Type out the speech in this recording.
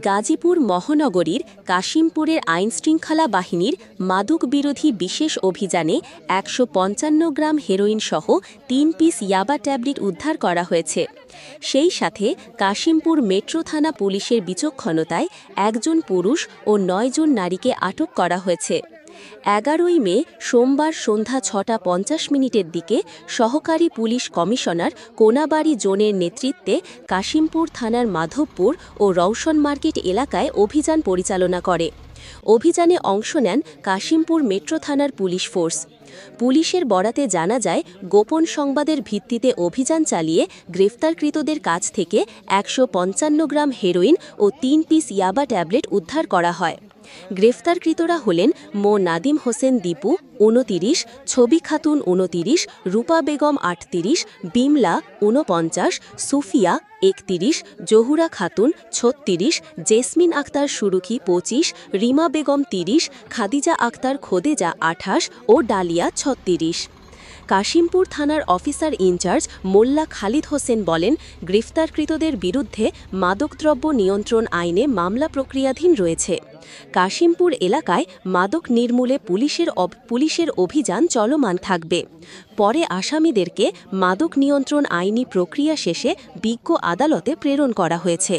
গাজীপুর মহানগরীর কাশিমপুরের আইনশৃঙ্খলা বাহিনীর মাদক বিরোধী বিশেষ অভিযানে ১৫৫ গ্রাম হেরোইনসহ ৩ পিস ইয়াবা ট্যাবলেট উদ্ধার করা হয়েছে। সেই সাথে কাশিমপুর মেট্রো থানা পুলিশের বিচক্ষণতায় ১ জন পুরুষ ও ৯ জন নারীকে আটক করা হয়েছে। ১১ই মে সোমবার সন্ধ্যা ৬টা ৫০ দিকে সহকারী পুলিশ কমিশনার কোনাবাড়ী জোনের নেতৃত্বে কাশিমপুর থানার মাধবপুর ও রওশন মার্কেট এলাকায় অভিযান পরিচালনা করে। অভিযানে অংশ নেন কাশিমপুর মেট্রো থানার পুলিশ ফোর্স। পুলিশের বরাতে জানা যায়, গোপন সংবাদের ভিত্তিতে অভিযান চালিয়ে গ্রেফতারকৃতদের কাছ থেকে ১৫৫ গ্রাম হেরোইন ও ৩ পিস ইয়াবা ট্যাবলেট উদ্ধার করা হয়। গ্রেফতারকৃতরা হলেন মো নাদিম হোসেন দীপু ২৯, ছবি খাতুন ২৯, রূপা বেগম ৩৮, বিমলা ৪৯, সুফিয়া ৩১, জহুরা খাতুন ৩৬, জেসমিন আক্তার সুরুখি ২৫, রিমা বেগম ৩০, খাদিজা আক্তার খোদেজা ২৮ ও ডালিয়া ৩৬। কাশিমপুর থানার অফিসার ইনচার্জ মোল্লা খালিদ হোসেন বলেন, গ্রেফতারকৃতদের বিরুদ্ধে মাদকদ্রব্য নিয়ন্ত্রণ আইনে মামলা প্রক্রিয়াধীন রয়েছে। কাশিমপুর এলাকায় মাদক নির্মূলে পুলিশের অভিযান চলমান থাকবে। পরে আসামিদেরকে মাদক নিয়ন্ত্রণ আইনি প্রক্রিয়া শেষে বিজ্ঞ আদালতে প্রেরণ করা হয়েছে।